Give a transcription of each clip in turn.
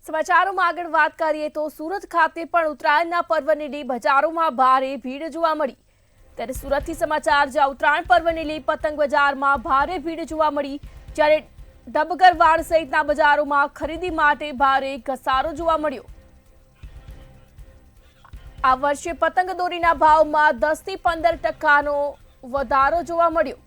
સમાચારોમાં આગળ વાત કરીએ તો સુરત ખાતે પણ ઉત્તરાયણના પર્વને લઈ બજારોમાં ભારે ભીડ જોવા મળી। ત્યારે સુરતથી સમાચાર જ્યાં ઉત્તરાયણ પર્વને લઈ પતંગ બજારમાં ભારે ભીડ જોવા મળી, જ્યારે ડબગરવાડ સહિતના બજારોમાં ખરીદી માટે ભારે ઘસારો જોવા મળ્યો। આ વર્ષે પતંગ દોરીના ભાવમાં 10 થી 15% વધારો જોવા મળ્યો।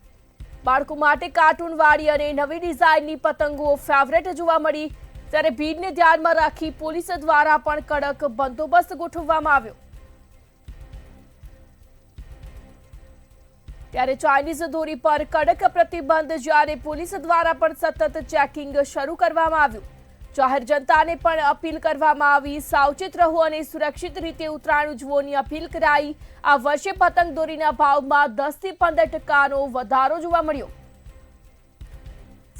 બાળકો માટે કાર્ટૂનવાળી અને નવી ડિઝાઇનની પતંગો ફેવરેટ જોવા મળી। ત્યારે ભીડને ધ્યાનમાં રાખી પોલીસ દ્વારા પણ કડક બંદોબસ્ત ગોઠવવામાં આવ્યો। ત્યારે ચાઇનીઝ દોરી પર કડક પ્રતિબંધ, જ્યારે પોલીસ દ્વારા પણ સતત ચેકિંગ શરૂ કરવામાં આવ્યું। જાહેર જનતાને પણ અપીલ કરવામાં આવી, સાવચેત રહો અને સુરક્ષિત રીતે ઉત્તરાયણ ઉજવવાની અપીલ કરાઈ। આ વર્ષે પતંગ દોરીના ભાવમાં 10 થી 15% વધારો જોવા મળ્યો।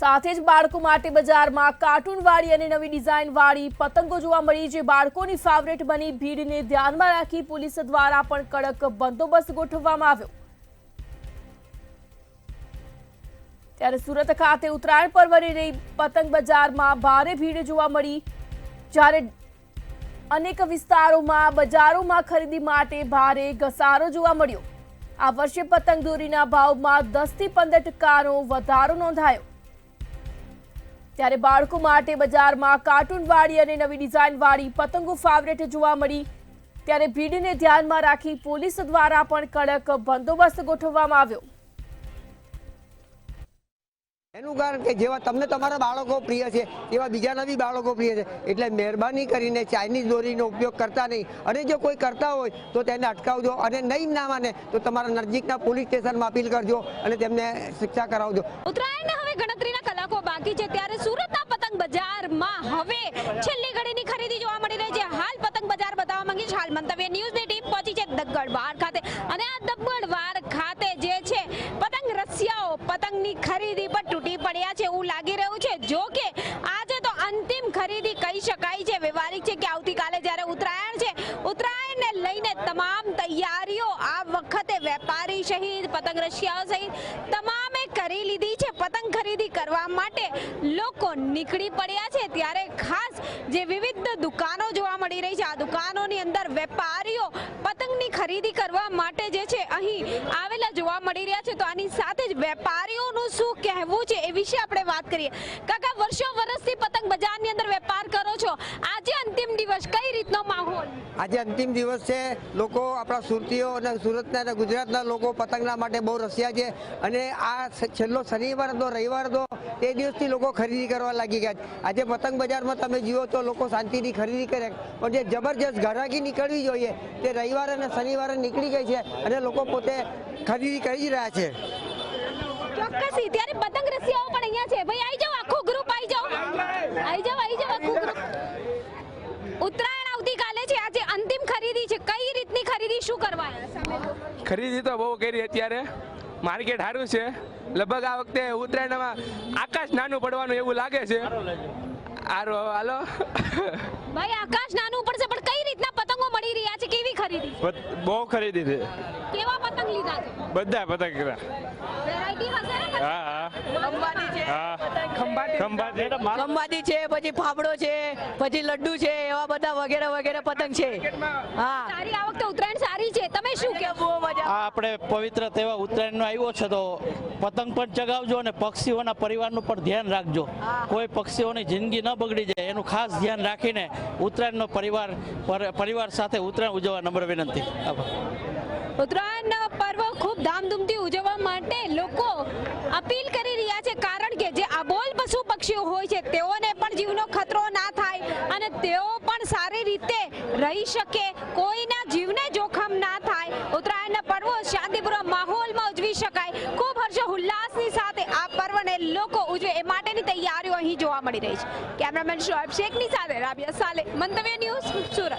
સાથે જ બાળકો માટે બજારમાં કાર્ટૂનવાળી અને નવી ડિઝાઇનવાળી પતંગો જોવા મળી, જે બાળકોની ફેવરેટ બની। ભીડને ધ્યાનમાં રાખી પોલીસ દ્વારા પણ કડક બંદોબસ્ત ગોઠવવામાં આવ્યો। ત્યારે સુરત ખાતે ઉત્તરાયણ પર્વને લઈ પતંગ બજારમાં ભારે ભીડ જોવા મળી, જ્યારે અનેક વિસ્તારોમાં બજારોમાં ખરીદી માટે ભારે ઘસારો જોવા મળ્યો। આ વર્ષે પતંગ દોરીના ભાવમાં 10 થી 15% વધારો નોંધાયો। ત્યારે બાળકો માટે બજારમાં કાર્ટૂનવાળી અને નવી ડિઝાઇનવાળી પતંગો ફેવરેટ જોવા મળી। ત્યારે ભીડને ધ્યાનમાં રાખી પોલીસ દ્વારા પણ કડક બંદોબસ્ત ગોઠવવામાં આવ્યો। એનું કારણ કે જેવા તમને તમારા બાળકો પ્રિય છે એવા બીજાના બી બાળકો પ્રિય છે, એટલે મહેરબાની કરીને ચાઇનીઝ દોરીનો ઉપયોગ કરતા નહીં, અને જો કોઈ કરતા હોય તો તેને અટકાવજો, અને નહીં ના માને તો તમારા નજીકના પોલીસ સ્ટેશનમાં અપીલ કરજો અને તેમને શિક્ષા કરાવજો। ઉત્તરાયણના હવે ગણતરીના કલાકો બાકી છે, ત્યારે સુરતના પતંગ બજારમાં હવે છેલ્લી ઘડીની ખરીદી જોવા મળી રહી છે। હાલ પતંગ બજાર બતાવવા માંગીશ, હાલ મંતવ્ય ન્યૂઝની ટીમ પહોંચી છે દબગડવાડ ખાતે, અને આ દબગડવાડ ખાતે જે છે પતંગ રસિયાઓ પતંગની ખરીદી પર તૂટી પડ્યા છે એવું લાગી રહ્યું છે। જો કે આજે તો અંતિમ ખરીદી કહી શકાય છે। વ્યવહારિક છે કે આવતીકાલે જ્યારે ઉત્તરાયણ છે, ઉત્તરાયણને લઈને તમામ તૈયારીઓ આ વખતે વેપારી સહિત પતંગ રસિયાઓ સહિત તમામે કરી લીધી છે। પતંગ ખરીદી કરવા માટે લોકો નીકળી પડ્યા છે। ત્યારે ખાસ જે વિવિધ દુકાનો જોવા મળી રહી છે, આ દુકાનોની અંદર વેપારીઓ પતંગની ખરીદી કરવા માટે જે છે અહીં આવેલા જોવા મળી રહ્યા છે। તો આની સાથે જ વેપારીઓનું શું કહેવું છે એ વિશે આપણે વાત કરીએ। કાકા, વર્ષો વર્ષથી પતંગ બજારની અંદર વેપાર કરો છો, આજે અંતિમ દિવસ, કઈ રીતનો માહોલ? આજે અંતિમ દિવસ છે, લોકો આપણા સુરતીઓ અને સુરતના અને ગુજરાતના લોકો પતંગના માટે બહુ રસિયા છે, અને આ છેલ્લો શનિવાર હતો, રવિવાર હતો, તે દિવસથી લોકો ખરીદી કરવા લાગી ગયા છે। આજે પતંગ બજારમાં તમે જુઓ તો લોકો શાંતિથી ખરીદી કરે, પણ જે જબરજસ્ત ઘરાકી નીકળવી જોઈએ તે રવિવારે અને શનિવારે નીકળી ગઈ છે, અને લોકો પોતે ખરીદી કરી રહ્યા છે। ચોક્કસ, ત્યારે પતંગ રસિયાઓ પણ અહીંયા છે। ભાઈ આવી જાઓ, આખું ગ્રુપ આવી જાઓ, આખું ગ્રુપ। ઉત્તરાયણ આવતીકાલે છે, આજે અંતિમ ખરીદી છે, કઈ રીતની ખરીદી, શું કરવા? ખરીદી તો બહુ કરી, અત્યારે માર્કેટ સારું છે। લગભગ આ વખતે ઉત્તરાયણમાં આકાશ નાનું પડવાનું એવું લાગે છે। હાલો ભાઈ, આકાશ નાનું પડશે, પણ કઈ રીતના પતંગો મળી રહ્યા છે, કેવી ખરીદી? બહુ ખરીદી છે। કેવા પતંગ લીધા છે? બધા પતંગ લીધા। વેરાયટી હશે ને? હા, ખંભાતી છે, પછી ફાફડો છે, પછી લડ્ડુ છે, એવા બધા વગેરે વગેરે પતંગ છે। હા, સારી, આ વખતે ઉત્તરાયણ સારી છે, તમે શું કહો? બહુ મજા। આ આપણે પવિત્ર તહેવાર ઉત્તરાયણનો આવ્યો છે, તો પતંગ પણ ચગાવજો અને પક્ષીઓના પરિવારનું પણ ધ્યાન રાખજો। કોઈ પક્ષીઓની જિંદગી ન બગડી જાય એનું ખાસ ધ્યાન રાખીને ઉત્તરાયણનો પરિવાર સાથે ઉત્તરાયણ ઉજવવા નમ્ર વિનંતી। ઉત્તરાયણનો પર્વ ખૂબ ધામધૂમથી ઉજવવા માટે લોકો અપીલ કરી રહ્યા છે, કારણ કે જે અબોલ પશુ પક્ષીઓ હોય છે તેઓને પણ જીવનો ખતરો ના થાય અને તેઓ પણ સારી રીતે રહી શકે, કોઈના જીવને જોખમ ના થાય। ઉત્તરાયણના પર્વો શાંતિપૂર્વક માહોલમાં ઉજવી શકાય, ખૂબ હર્ષોલ્લાસની સાથે આ પર્વને લોકો ઉજવે એ માટેની તૈયારીઓ અહીં જોવા મળી રહી છે। કેમેરામેન શોએબ શેખની સાથે રાબિયા સાલે, મંતવ્ય ન્યૂઝ, સુરત।